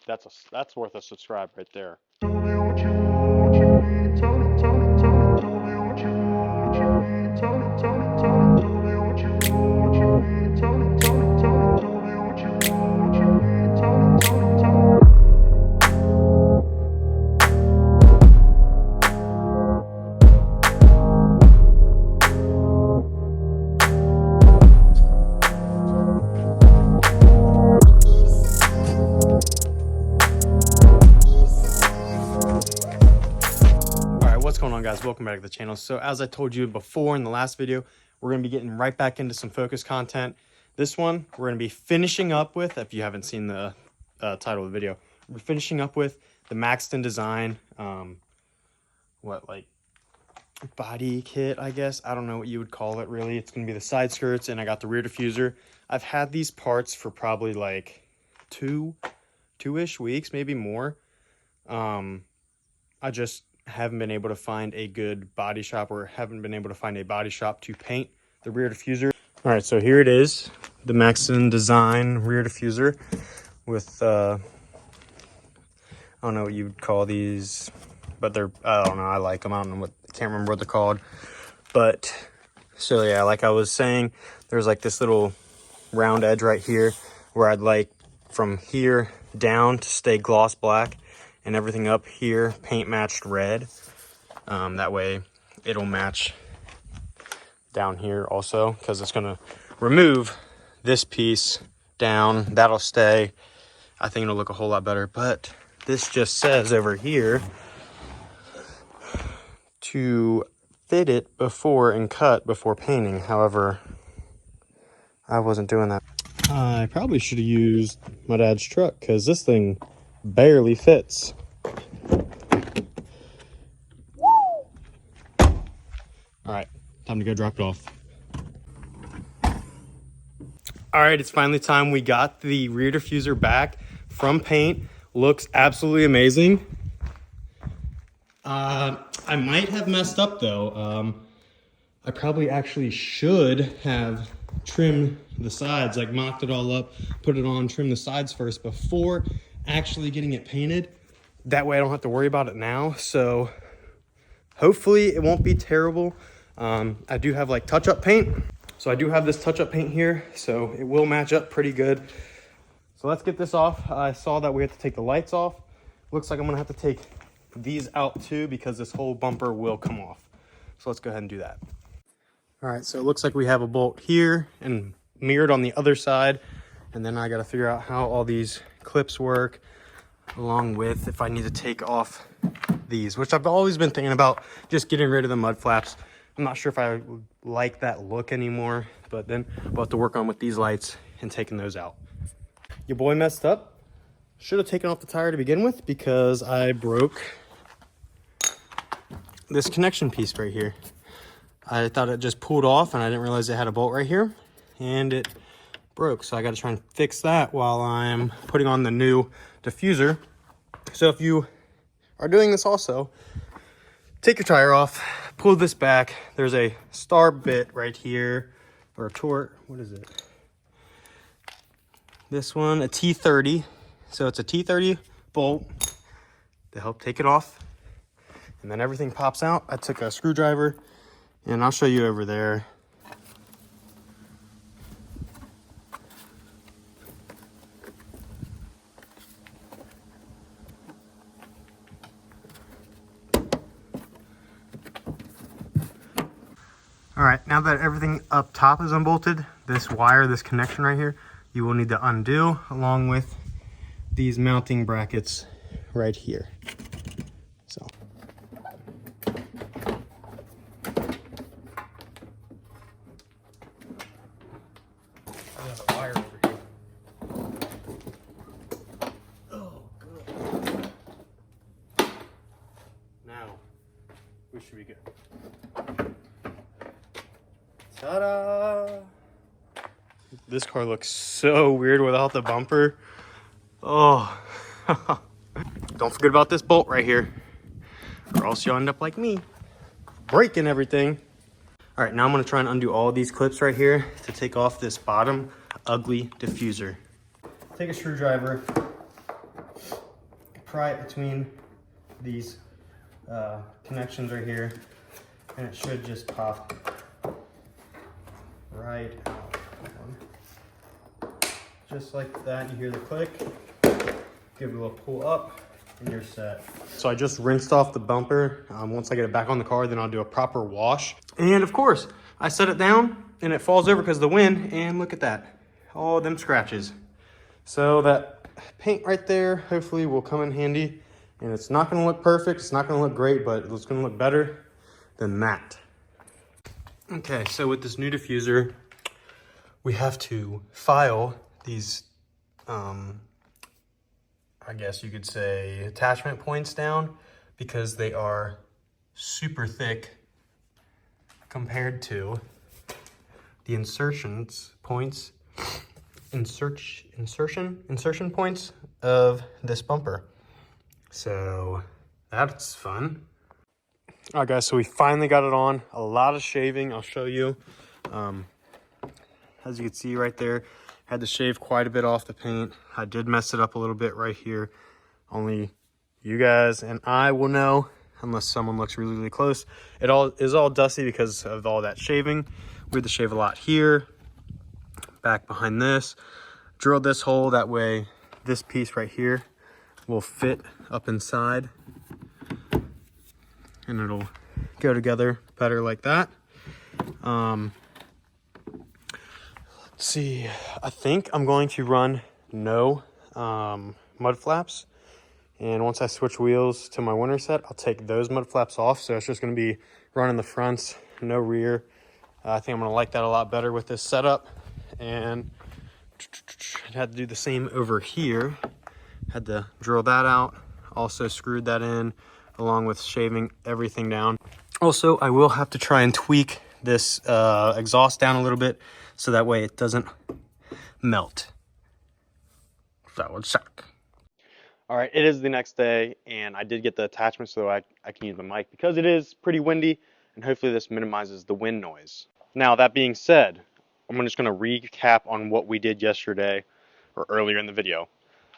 that's worth a subscribe right there. What's going on, guys? Welcome back to the channel. So as I told you before in the last video, we're going to be getting right back into some focus content. This one we're going to be finishing up with, if you haven't seen the title of the video, we're finishing up with the Maxton design like body kit, I guess. I don't know what you would call it really. It's going to be the side skirts, and I got the rear diffuser. I've had these parts for probably like two-ish weeks, maybe more. I just haven't been able to find a good body shop, or haven't been able to find a body shop to paint the rear diffuser. All right, so here it is, the Maxton design rear diffuser with I don't know what you would call these, but they're, I don't know, I like them. I don't know what, can't remember what they're called. But so yeah, like I was saying, there's like this little round edge right here where I'd like from here down to stay gloss black, and everything up here paint matched red. That way it'll match down here also, because it's gonna remove this piece down. That'll stay. I think it'll look a whole lot better. But this just says over here to fit it before and cut before painting. However, I wasn't doing that. I probably should have used my dad's truck, because this thing barely fits. All right, time to go drop it off. All right, it's finally time. We got the rear diffuser back from paint. Looks absolutely amazing. I might have messed up though. I probably actually should have trimmed the sides, like mocked it all up, put it on, trim the sides first before actually getting it painted. That way I don't have to worry about it now. So hopefully it won't be terrible. I do have like touch-up paint. So I do have this touch-up paint here, so it will match up pretty good. So let's get this off. I saw that we have to take the lights off. Looks like I'm gonna have to take these out too, because this whole bumper will come off. So let's go ahead and do that. All right, so it looks like we have a bolt here and mirrored on the other side. And then I gotta figure out how all these clips work, along with if I need to take off these, which I've always been thinking about just getting rid of the mud flaps. I'm not sure if I like that look anymore, but then we'll have to work on with these lights and taking those out. Your boy messed up. Should have taken off the tire to begin with, because I broke this connection piece right here. I thought it just pulled off, and I didn't realize it had a bolt right here, and it broke. So I got to try and fix that while I'm putting on the new diffuser. So if you are doing this also, take your tire off, pull this back. There's a star bit right here, or a tort. What is it? This one, a T30. So it's a T30 bolt to help take it off. And then everything pops out. I took a screwdriver, and I'll show you over there. All right, now that everything up top is unbolted, this wire, this connection right here, you will need to undo, along with these mounting brackets right here. So. There's a wire over here. Oh, good. Now, we should be good. Ta-da! This car looks so weird without the bumper. Oh. Don't forget about this bolt right here, or else you'll end up like me, breaking everything. All right, now I'm gonna try and undo all these clips right here to take off this bottom ugly diffuser. Take a screwdriver, pry it between these connections right here, and it should just pop right out. Just like that. You hear the click, give it a little pull up, and you're set. So I just rinsed off the bumper. Once I get it back on the car, then I'll do a proper wash. And of course, I set it down and it falls over because of the wind, and look at that, all them scratches. So that paint right there hopefully will come in handy, and it's not gonna look perfect, it's not gonna look great, but it's gonna look better than that. Okay, so with this new diffuser, we have to file these, I guess you could say, attachment points down, because they are super thick compared to the insertion points of this bumper. So that's fun. All right, guys, so we finally got it on. A lot of shaving, I'll show you. As you can see right there, had to shave quite a bit off the paint. I did mess it up a little bit right here. Only you guys and I will know, unless someone looks really, really close. It all is all dusty because of all that shaving. We had to shave a lot here, back behind this. Drilled this hole, that way this piece right here will fit up inside, and it'll go together better like that. Let's see, I think I'm going to run no mud flaps, and once I switch wheels to my winter set, I'll take those mud flaps off, so it's just going to be running the fronts, no rear. I think I'm going to like that a lot better with this setup. And I had to do the same over here, had to drill that out, also screwed that in along with shaving everything down. Also, I will have to try and tweak this exhaust down a little bit so that way it doesn't melt. That would suck. All right, it is the next day, and I did get the attachment so I can use the mic because it is pretty windy, and hopefully this minimizes the wind noise. Now, that being said, I'm just going to recap on what we did yesterday or earlier in the video.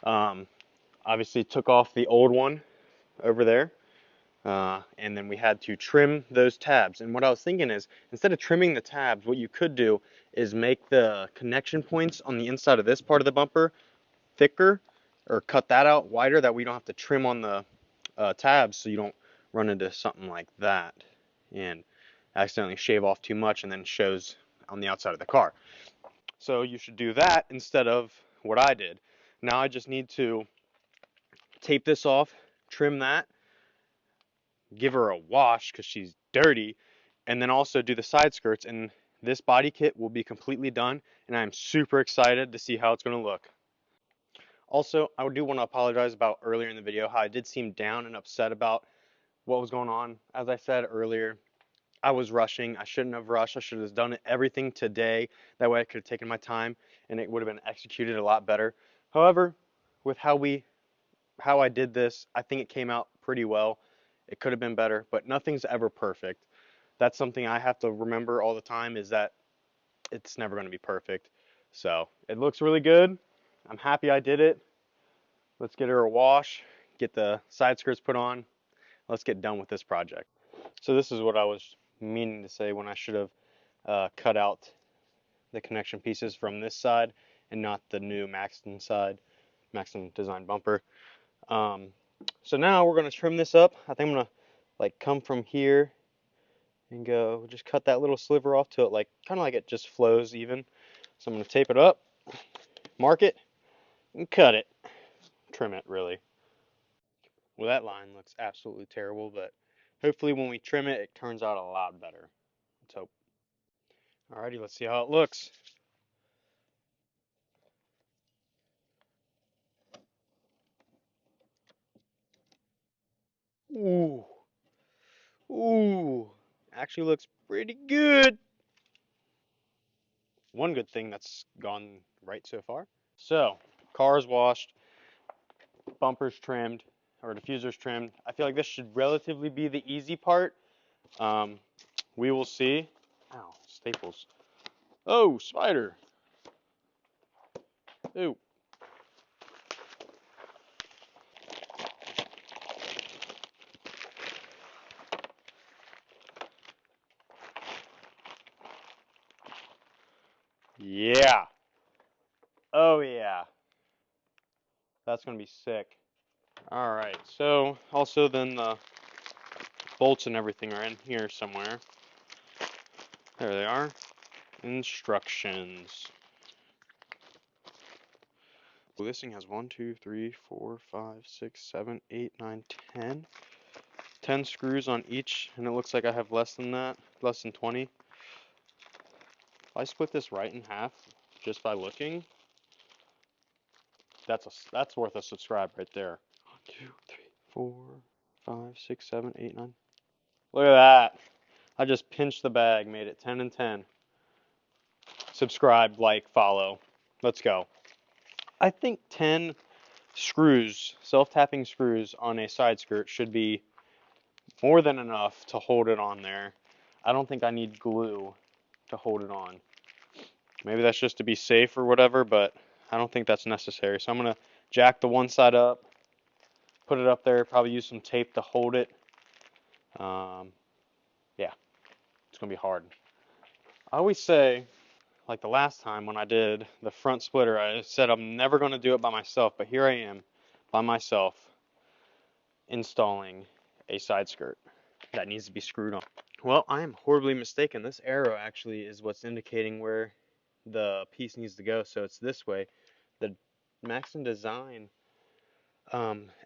Obviously took off the old one over there, and then we had to trim those tabs. And what I was thinking is, instead of trimming the tabs, what you could do is make the connection points on the inside of this part of the bumper thicker, or cut that out wider, that we don't have to trim on the tabs, so you don't run into something like that and accidentally shave off too much and then shows on the outside of the car. So you should do that instead of what I did. Now I just need to tape this off, trim that, give her a wash because she's dirty, and then also do the side skirts, and this body kit will be completely done, and I'm super excited to see how it's going to look. Also, I do want to apologize about earlier in the video how I did seem down and upset about what was going on. As I said earlier, I was rushing. I shouldn't have rushed. I should have done everything today. That way I could have taken my time and it would have been executed a lot better. However, with how I did this, I think it came out pretty well. It could have been better, but nothing's ever perfect. That's something I have to remember all the time, is that it's never going to be perfect. So it looks really good. I'm happy I did it. Let's get her a wash, get the side skirts put on. Let's get done with this project. So this is what I was meaning to say when I should have cut out the connection pieces from this side and not the new Maxton side, Maxton design bumper. So now we're going to trim this up. I think I'm going to like come from here and go just cut that little sliver off to it, like kind of like it just flows even. So I'm going to tape it up, mark it, and cut it. Trim it, really. Well, that line looks absolutely terrible, but hopefully when we trim it, it turns out a lot better. Let's hope. Alrighty, let's see how it looks. Ooh. Ooh. Actually looks pretty good. One good thing that's gone right so far. So, car's washed, bumper's trimmed, or diffuser's trimmed. I feel like this should relatively be the easy part. We will see. Ow, staples. Oh, spider. Ooh. Yeah. Oh yeah. That's gonna be sick. All right. So also then the bolts and everything are in here somewhere. There they are. Instructions. This thing has 1, 2, 3, 4, 5, 6, 7, 8, 9, 10. 10 screws on each, and it looks like I have less than that, less than 20. If I split this right in half just by looking, that's worth a subscribe right there. 1, 2, 3, 4, 5, 6, 7, 8, 9. Look at that. I just pinched the bag, made it 10 and 10. Subscribe, like, follow. Let's go. I think 10 screws, self-tapping screws on a side skirt should be more than enough to hold it on there. I don't think I need glue to hold it on. Maybe that's just to be safe or whatever, but I don't think that's necessary. So I'm going to jack the one side up, put it up there, probably use some tape to hold it. Yeah, it's going to be hard. I always say, like the last time when I did the front splitter, I said I'm never going to do it by myself, but here I am by myself installing a side skirt that needs to be screwed on. Well, I am horribly mistaken. This arrow actually is what's indicating where the piece needs to go, so it's this way. The Maxton design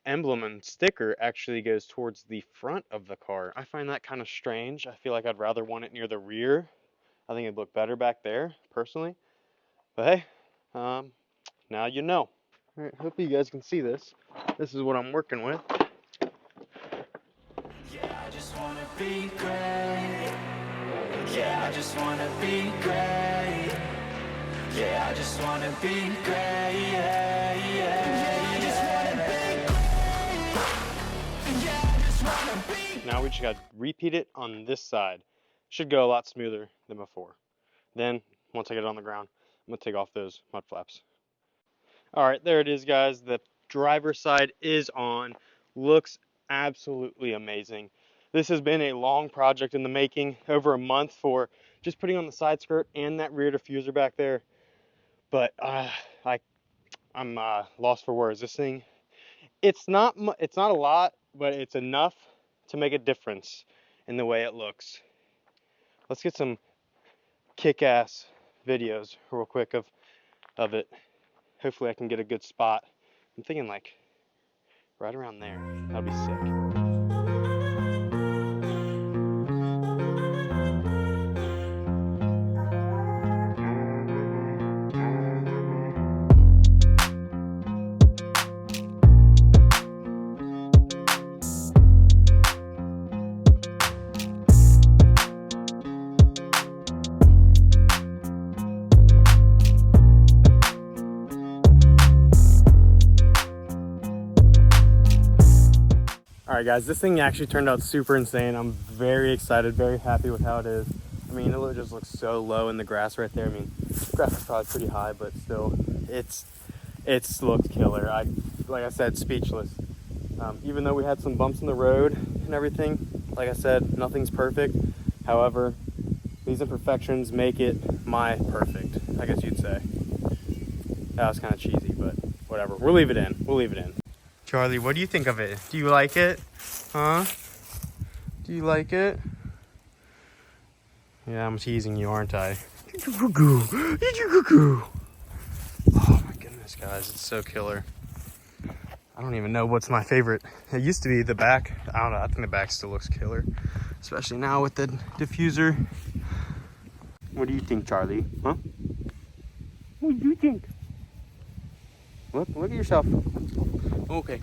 emblem and sticker actually goes towards the front of the car. I find that kind of strange. I feel like I'd rather want it near the rear. I think it'd look better back there, personally. But hey, now you know. All right, hopefully you guys can see this. This is what I'm working with. Yeah, I just wanna be great. Yeah, I just wanna be great. Yeah, I just wanna be great. Yeah, yeah, I just wanna be great. Yeah, I just wanna be. Now we just got to repeat it on this side. Should go a lot smoother than before. Then, once I get it on the ground, I'm going to take off those mud flaps. Alright, there it is, guys. The driver's side is on. Looks absolutely amazing. This has been a long project in the making, over a month for just putting on the side skirt and that rear diffuser back there. But I'm lost for words. This thing, it's not a lot, but it's enough to make a difference in the way it looks. Let's get some kick-ass videos real quick of it. Hopefully I can get a good spot. I'm thinking like right around there. That'd be sick. Alright guys, this thing actually turned out super insane. I'm very excited, very happy with how it is. I mean, it just looks so low in the grass right there. I mean, the grass is probably pretty high, but still, it's looked killer. Like I said, speechless. Even though we had some bumps in the road and everything, like I said, nothing's perfect. However, these imperfections make it my perfect, I guess you'd say. That was kind of cheesy, but whatever. We'll leave it in. We'll leave it in. Charlie, what do you think of it? Do you like it? Huh? Do you like it? Yeah, I'm teasing you, aren't I? Oh my goodness, guys, it's so killer. I don't even know what's my favorite. It used to be the back. I don't know, I think the back still looks killer. Especially now with the diffuser. What do you think, Charlie? Huh? What do you think? Look at yourself. Okay.